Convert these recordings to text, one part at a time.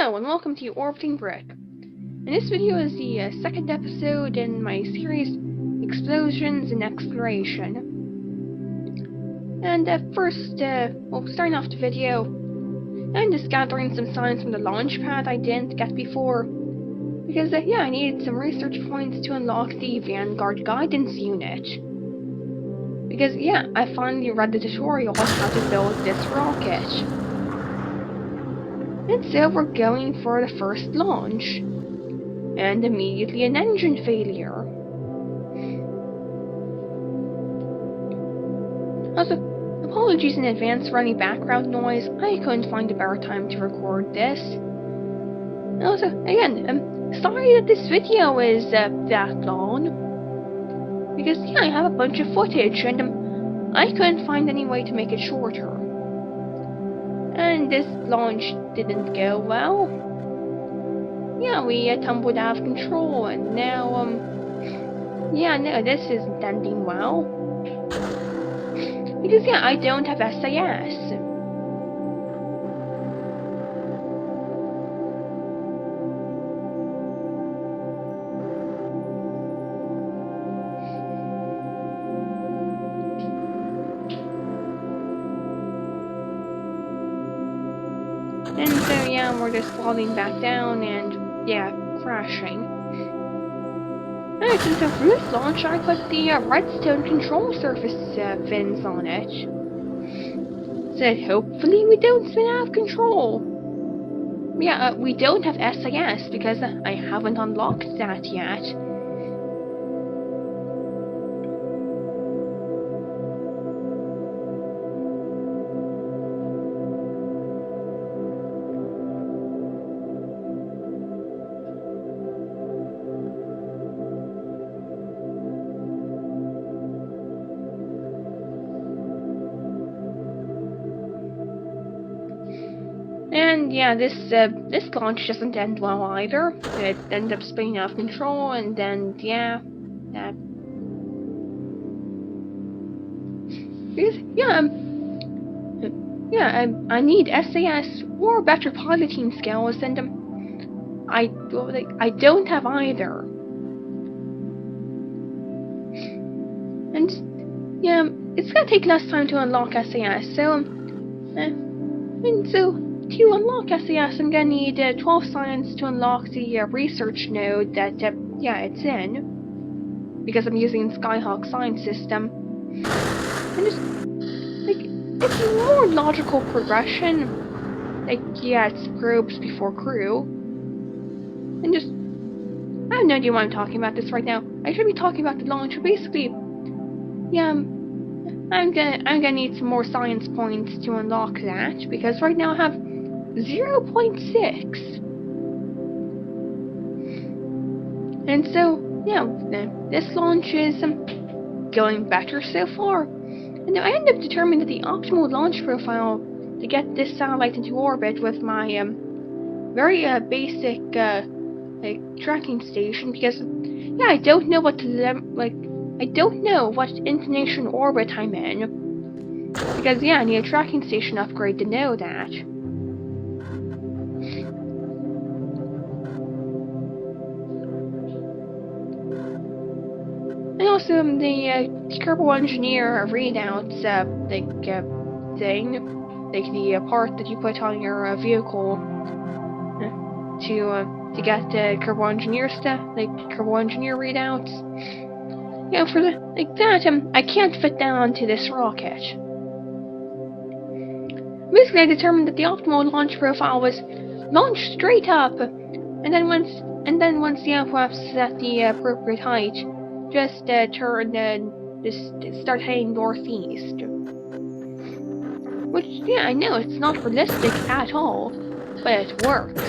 Hello and welcome to Orbiting Brick. And this video is the second episode in my series Explosions and Exploration. And first, starting off the video, I'm just gathering some signs from the launch pad I didn't get before. Because I needed some research points to unlock the Vanguard Guidance Unit. Because I finally read the tutorial on how to build this rocket. And so we're going for the first launch. And immediately an engine failure. Also, apologies in advance for any background noise. I couldn't find a better time to record this. And also, again, sorry that this video is that long. Because I have a bunch of footage and I couldn't find any way to make it shorter. And this launch didn't go well. We tumbled out of control, and now, no, this isn't ending well. Because, I don't have SAS. And so, we're just falling back down and, crashing. Alright, so for this launch, I put the redstone control surface fins on it. So that hopefully we don't spin out of control. We don't have SAS because I haven't unlocked that yet. And this launch doesn't end well either. It ends up spinning out of control, and then I need SAS or better piloting skills, and I don't have either. And it's gonna take less time to unlock SAS. So to unlock SAS, I'm gonna need 12 science to unlock the research node that it's in, because I'm using Skyhawk Science System. And just it's a more logical progression. It's probes before crew, and just I have no idea why I'm talking about this right now. I should be talking about the launch. Basically, I'm gonna need some more science points to unlock that, because right now I have 0.6. And so, this launch is going better so far. And I ended up determining that the optimal launch profile to get this satellite into orbit with my very basic tracking station, because I don't know what I don't know what inclination orbit I'm in, because I need a tracking station upgrade to know that. And also the Kerbal Engineer readouts thing, the part that you put on your vehicle to get Kerbal Engineer stuff, Kerbal Engineer readouts. For that, I can't fit that onto this rocket. Basically, I determined that the optimal launch profile was launch straight up, and then once perhaps at the appropriate height, just turn and just start heading northeast. Which, I know it's not realistic at all, but it works.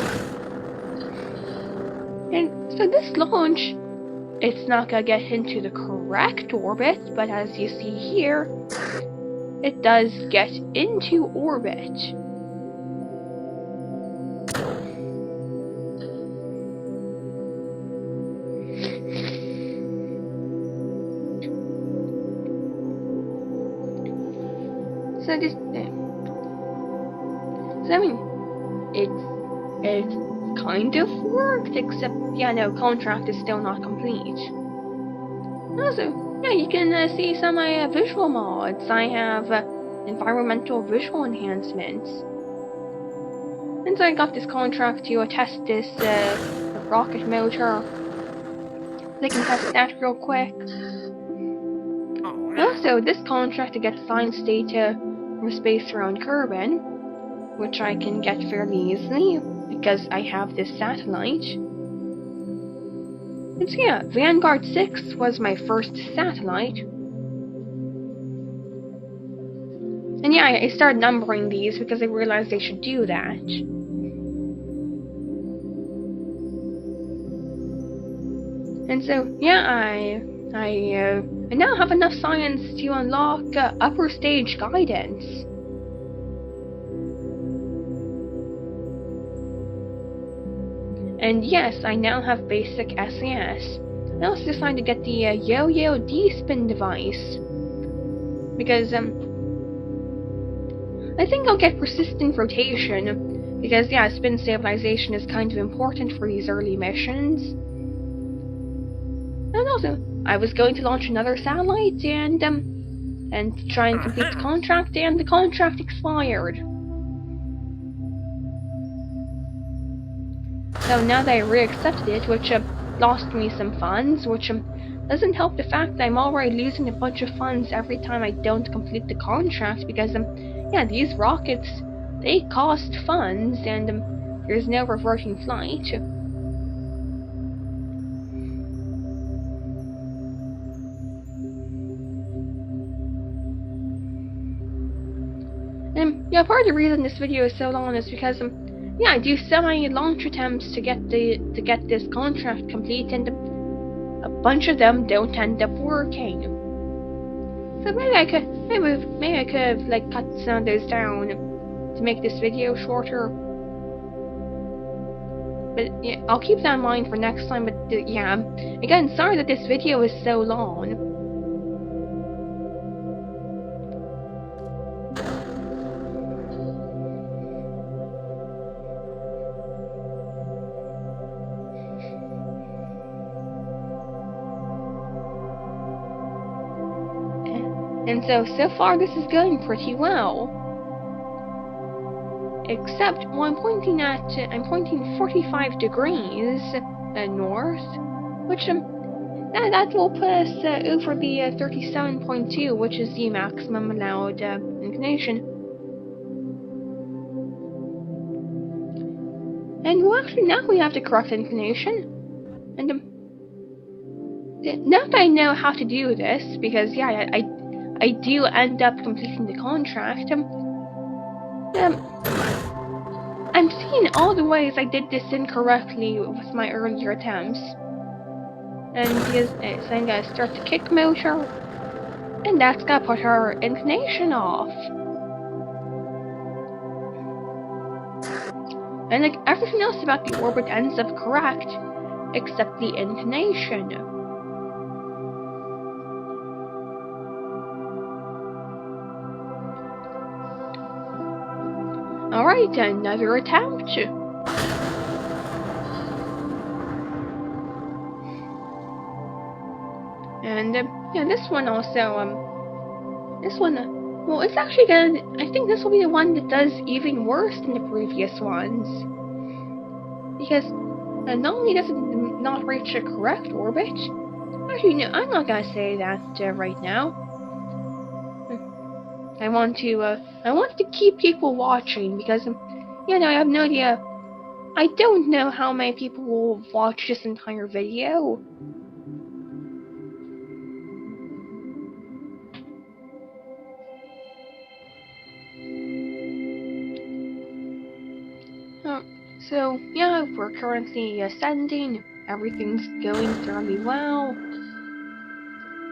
And so this launch, it's not gonna get into the correct orbit, but as you see here, it does get into orbit. So I mean, it's it kind of worked, except, yeah, no, contract is still not complete. Also, yeah, you can see some of my visual mods. I have environmental visual enhancements. Since I got this contract to test this rocket motor, they can test that real quick. Also, this contract to get science data from space around Kerbin, which I can get fairly easily because I have this satellite. And so yeah, Vanguard 6 was my first satellite. And yeah, I started numbering these because I realized I should do that. And so, yeah, I now have enough science to unlock upper stage guidance. And yes, I now have basic SAS. I also decided to get the Yo-Yo D-Spin device. Because, I think I'll get persistent rotation. Because, yeah, spin stabilization is kind of important for these early missions. And also, I was going to launch another satellite and try and complete the contract, and the contract expired. So now that I re-accepted it, which lost me some funds, which doesn't help the fact that I'm already losing a bunch of funds every time I don't complete the contract, because yeah, these rockets, they cost funds, and there's no reverting flight. Yeah, part of the reason this video is so long is because yeah, I do so many launch attempts to get this contract complete, and a bunch of them don't end up working. So maybe I could like cut some of those down to make this video shorter. But yeah, I'll keep that in mind for next time. But yeah, again, sorry that this video is so long. And so far this is going pretty well. Except when I'm pointing 45 degrees north, which that will put us over the 37.2, which is the maximum allowed inclination. And well, actually now we have the correct inclination. And now that I know how to do this, because yeah, I do end up completing the contract. I'm seeing all the ways I did this incorrectly with my earlier attempts. And because it's then gonna start the kick motor, and that's gonna put our inclination off. And like everything else about the orbit ends up correct, except the inclination. Alright, another attempt. And yeah, this one also, well, it's actually I think this will be the one that does even worse than the previous ones. Because not only does it not reach a correct orbit, actually no, I'm not gonna say that right now. I want to keep people watching, because you know, I have no idea. I don't know how many people will watch this entire video. So yeah, we're currently ascending. Everything's going fairly well.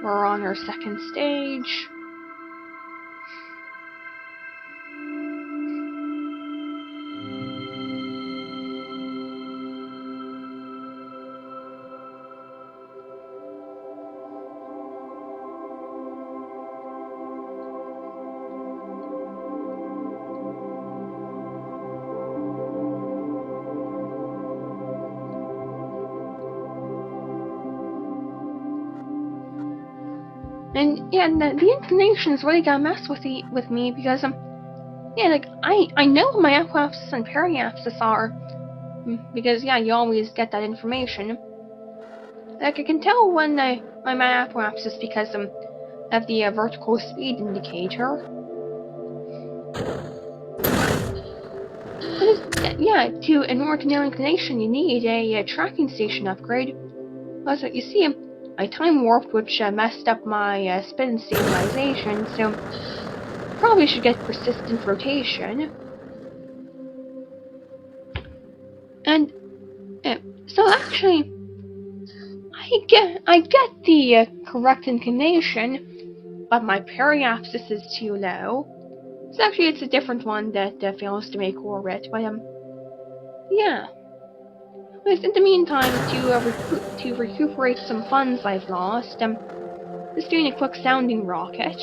We're on our second stage. And yeah, the inclinations really got messed with me because yeah, like I know what my apoapsis and periapsis are because yeah, you always get that information. Like I can tell when my apoapsis because of the vertical speed indicator. Yeah, in order to know inclination, you need a tracking station upgrade. Also, you see, I time warped, which messed up my spin stabilization, so probably should get persistent rotation. And so actually, I get the correct inclination, but my periapsis is too low. So actually, it's a different one that fails to make orbit. But yeah. But in the meantime, to recuperate some funds I've lost, just doing a quick sounding rocket.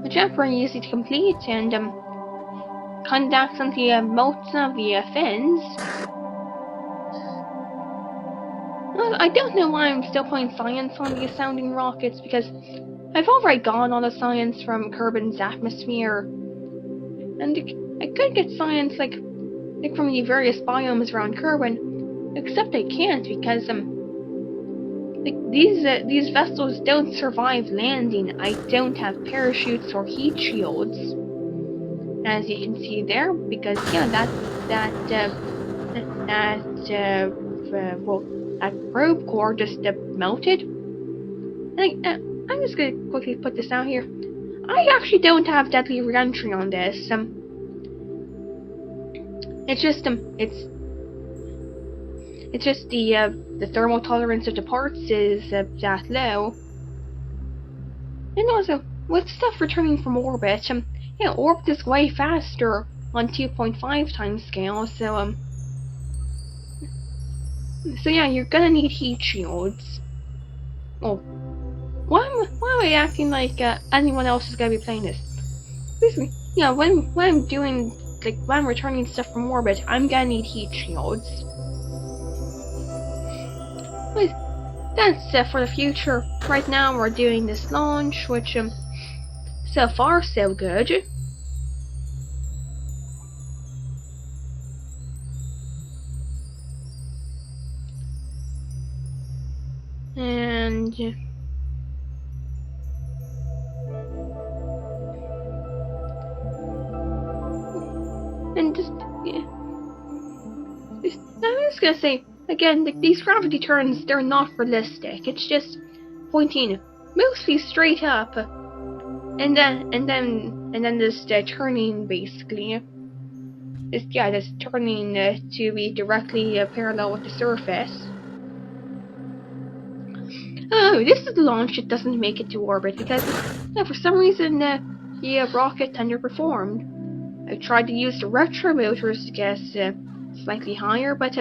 Which are pretty easy to complete, and conducts on the motes of the fins. Well, I don't know why I'm still putting science on these sounding rockets, because I've already gotten all the science from Kerbin's atmosphere. And I could get science like from the various biomes around Kerbin, except I can't because these vessels don't survive landing. I don't have parachutes or heat shields, as you can see there, because yeah, that probe core just melted. And I'm just gonna quickly put this out here. I actually don't have deadly reentry on this. It's just the thermal tolerance of the parts is that low. And also, with stuff returning from orbit, yeah, orbit is way faster on 2.5 times scale, so yeah, you're gonna need heat shields. Oh, why am I acting like anyone else is gonna be playing this? Basically, yeah, when I'm doing, like, when I'm returning stuff from orbit, I'm gonna need heat shields. But that's for the future. Right now we're doing this launch, which so far so good. And just yeah. I'm just gonna say again, these gravity turns, they're not realistic. It's just pointing mostly straight up, and then just turning basically. Just turning to be directly parallel with the surface. Oh, this is the launch that doesn't make it to orbit because for some reason the rocket underperformed. I tried to use the retro motors to get slightly higher, but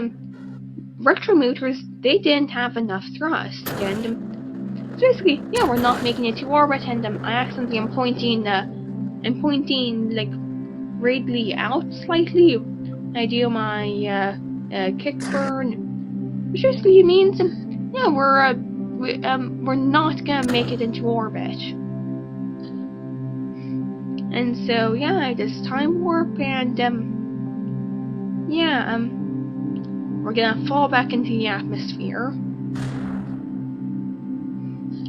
retro motors, they didn't have enough thrust, and so basically, yeah, we're not making it to orbit, and I accidentally am pointing like radially out slightly. I do my kick burn, which basically means yeah, we're not gonna make it into orbit. And so yeah, I just time warp, and yeah, we're gonna fall back into the atmosphere.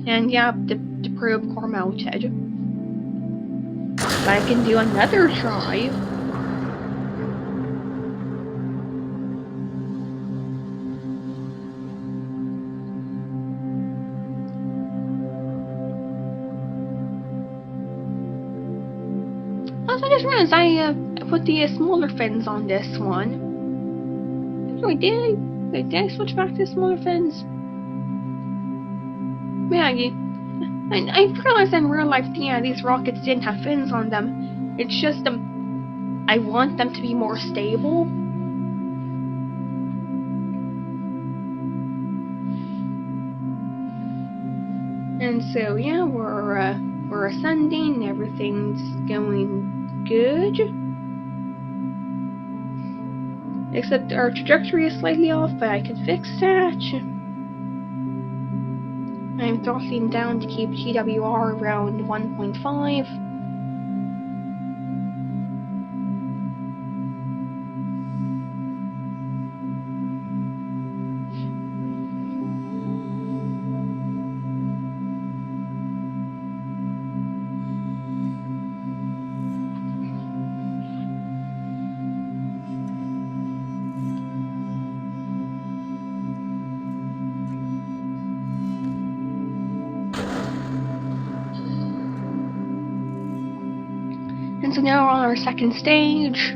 And yeah, the probe core melted. But I can do another try. Also, I just realized I put the smaller fins on this one. Wait, did I switch back to smaller fins? Yeah, I realized in real life, yeah, these rockets didn't have fins on them. It's just I want them to be more stable. And so yeah, we're ascending. Everything's going good. Except our trajectory is slightly off, but I can fix that. I'm throttling down to keep TWR around 1.5. And so now we're on our second stage.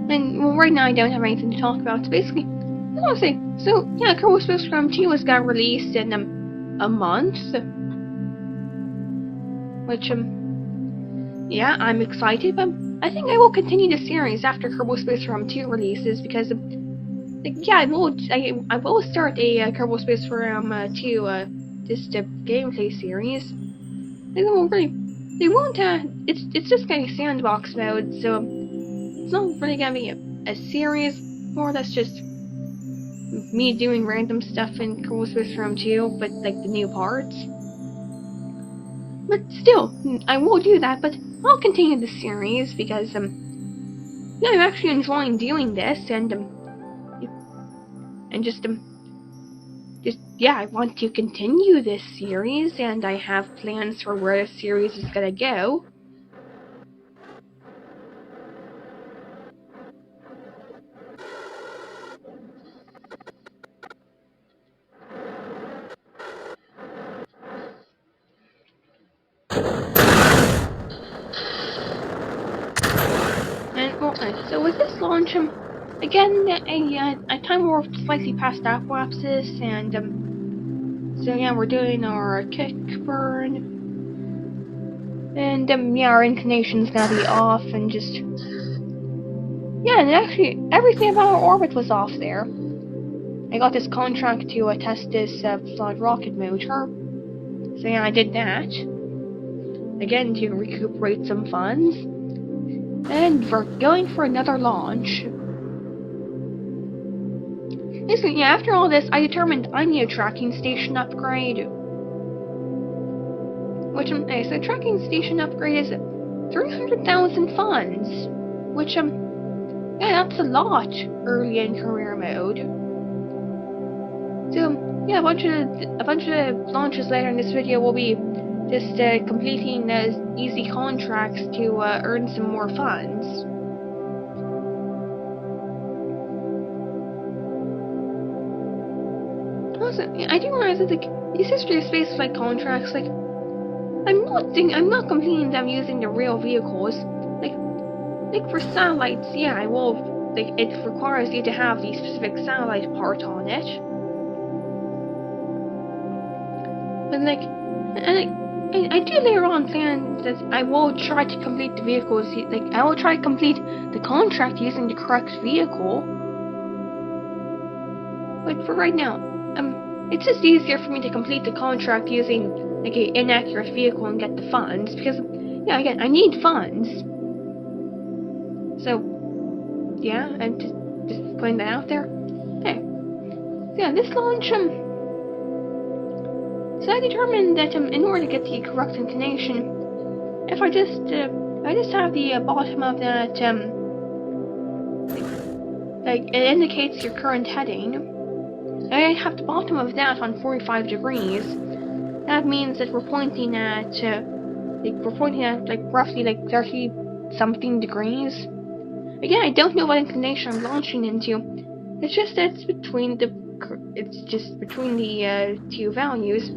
And well, right now I don't have anything to talk about. So basically, I want to say, so yeah, Kerbal Space Program 2 was got released in a month, which yeah, I'm excited, but I think I will continue the series after Kerbal Space Program 2 releases because yeah, I will start a Kerbal Space Program 2 just a gameplay series. They won't really, they won't it's just gonna be sandbox mode, so it's not really gonna be a series, more or less just me doing random stuff in Kerbal Space Program 2, but like the new parts. But still, I will do that, but I'll continue the series because yeah, I'm actually enjoying doing this, and just yeah, I want to continue this series, and I have plans for where the series is gonna go. And well, so with this launch, again, a time warp slightly past apoapsis, and so yeah, we're doing our kick burn, and yeah, our inclination's gonna be off, and just yeah, and actually everything about our orbit was off there. I got this contract to test this flood rocket motor, so yeah, I did that again to recuperate some funds. And we're going for another launch. Basically, yeah, after all this, I determined I need a tracking station upgrade. Which, so tracking station upgrade is 300,000 funds. Which, yeah, that's a lot early in career mode. So, yeah, a bunch of launches later in this video will be just completing easy contracts to earn some more funds. Also, I do realize that these History of Spaceflight contracts, I'm not completing them using the real vehicles. Like for satellites, yeah, I will. It requires you to have the specific satellite part on it. But I do later on plan that I will try to complete the vehicles. I will try to complete the contract using the correct vehicle. But for right now, it's just easier for me to complete the contract using an inaccurate vehicle and get the funds because, yeah, again, I need funds. So, yeah, I'm just putting that out there. Okay. So yeah, this launch, so I determined that in order to get the correct inclination, if I just have the bottom of that it indicates your current heading. I have the bottom of that on 45 degrees. That means that we're pointing at roughly 30 something degrees. Again, I don't know what inclination I'm launching into. It's just that it's between the two values.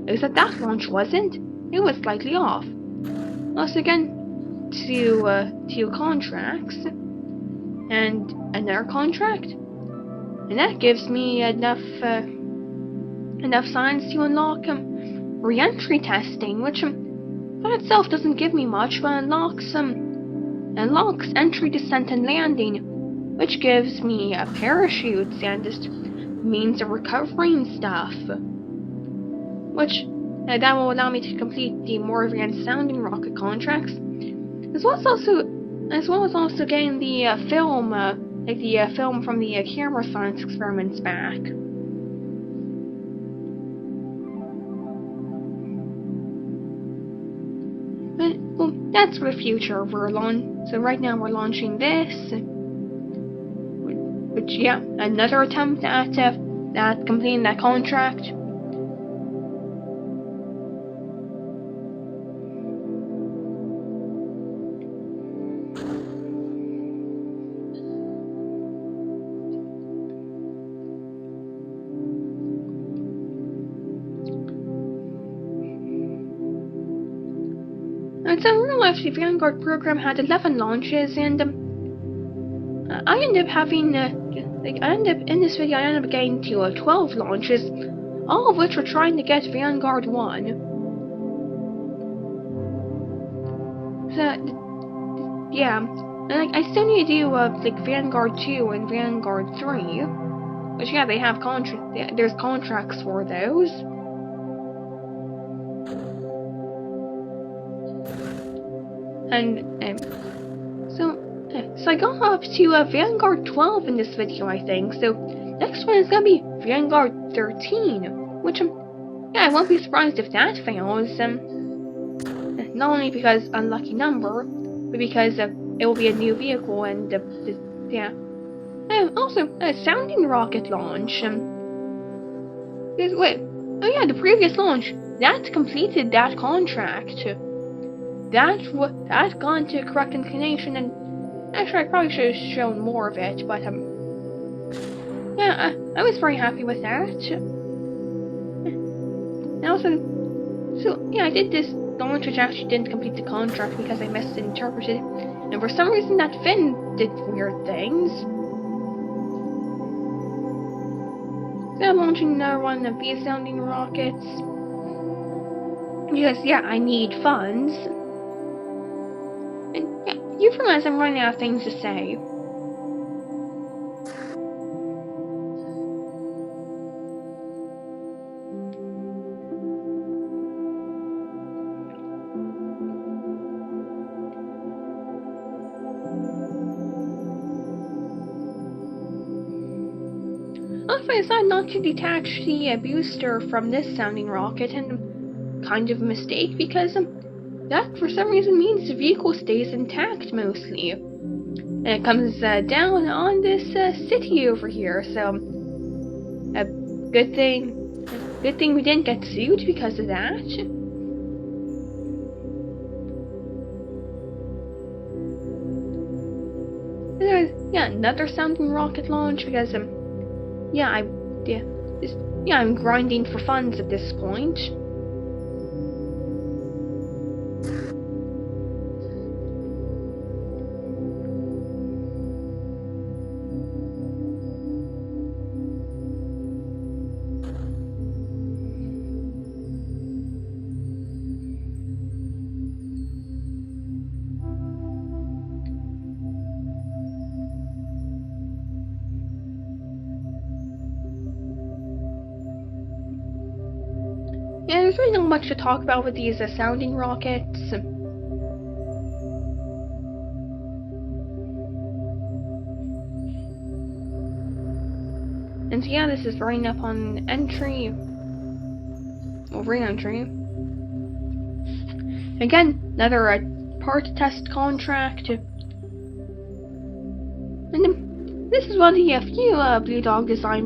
Except that launch wasn't. It was slightly off. Once again, two contracts and another contract, and that gives me enough signs to unlock re-entry testing, which by itself doesn't give me much, but unlocks entry, descent, and landing, which gives me parachutes and just means of recovering stuff, which that will allow me to complete the more advanced sounding rocket contracts, as well as also getting the film, like the film from the camera science experiments back. But, well, that's for the future. So right now we're launching this, which yeah, another attempt at completing that contract. And so in real life, the Vanguard program had 11 launches, and I ended up having, in this video, I ended up getting to 12 launches, all of which were trying to get Vanguard 1. So, yeah, and I still need to do, Vanguard 2 and Vanguard 3, which, yeah, they have there's contracts for those. And, so I got up to Vanguard 12 in this video, I think. So next one is gonna be Vanguard 13, which yeah, I won't be surprised if that fails. Not only because unlucky number, but because it will be a new vehicle and yeah. Also a sounding rocket launch. Wait, oh yeah, the previous launch that completed that contract. That gone to correct inclination, and actually I probably should have shown more of it, but yeah, I was very happy with that. And also, so yeah, I did this launch which actually didn't complete the contract because I misinterpreted it, and for some reason that fin did weird things. So I'm launching another one of these sounding rockets because yeah, I need funds. And yeah, you realize I'm running out of things to say. Also, I decided not to detach the booster from this sounding rocket, and kind of a mistake because that for some reason means the vehicle stays intact mostly. And it comes down on this city over here, so a good thing we didn't get sued because of that. And there's yeah, another sounding rocket launch because I'm grinding for funds at this point. Yeah, there's really not much to talk about with these sounding rockets. And so yeah, this is running up on entry. Well, re-entry. Again, another part test contract. And this is one of the few Blue Dog Design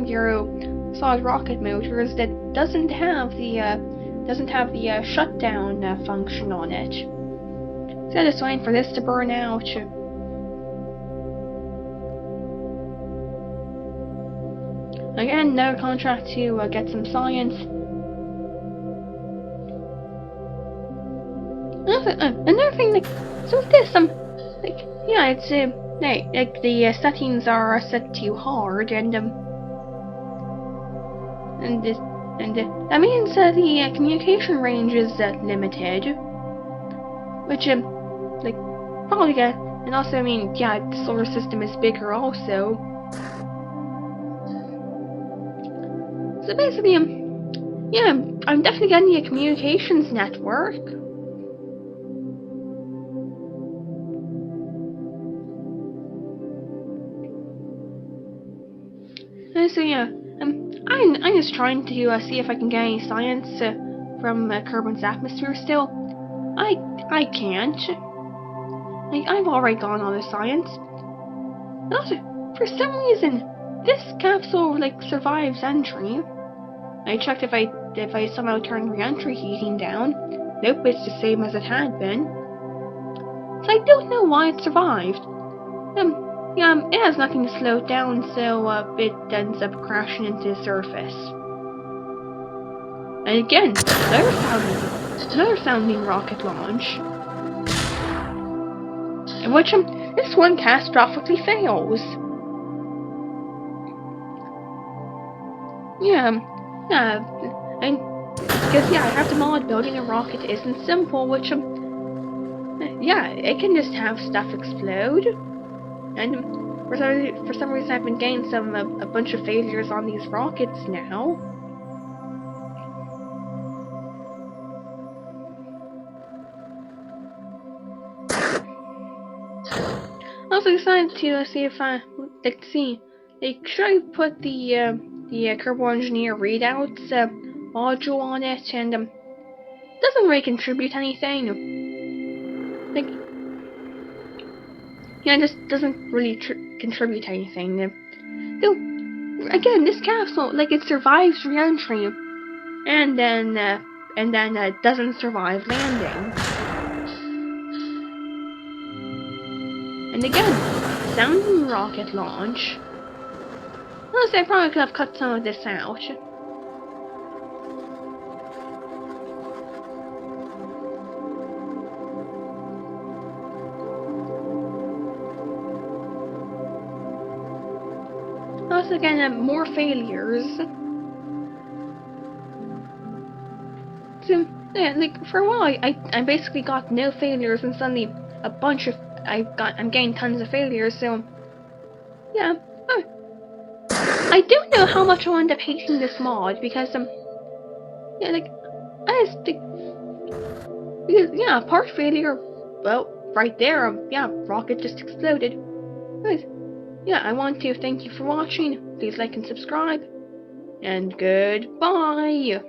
Bureau solid rocket motors that doesn't have the shutdown function on it. So just waiting for this to burn out. Again, another contract to get some science. Another thing, so with this, it's the settings are set too hard, and that means the communication range is limited, which And also, I mean, yeah, the solar system is bigger also. So basically, yeah, I'm definitely getting a communications network. And so yeah, I'm just trying to see if I can get any science from Kerbin's atmosphere still. I can't. I've already gone on the science. And also, for some reason, this capsule survives entry. I checked if I somehow turned re-entry heating down. Nope, it's the same as it had been. So I don't know why it survived. Yeah, it has nothing to slow it down, so it ends up crashing into the surface. And again, another sounding rocket launch. In which this one catastrophically fails. Yeah, and because yeah, I have the mod building a rocket isn't simple, which yeah, it can just have stuff explode. And for some reason, I've been getting a bunch of failures on these rockets now. I also decided to see if I should I put the Kerbal Engineer readouts module on it, and doesn't really contribute anything. Yeah, it just doesn't really contribute anything. Though, again, this capsule, it survives re-entry, and then doesn't survive landing. And again, sounding rocket launch. Honestly, I probably could have cut some of this out. Also, again, more failures. So, yeah, for a while, I basically got no failures, and suddenly a bunch of I'm getting tons of failures. So, yeah. I don't know how much I'll end up hating this mod because yeah, I just because yeah, part failure. Well, right there, yeah, rocket just exploded. But, yeah, I want to thank you for watching. Please like and subscribe, and goodbye.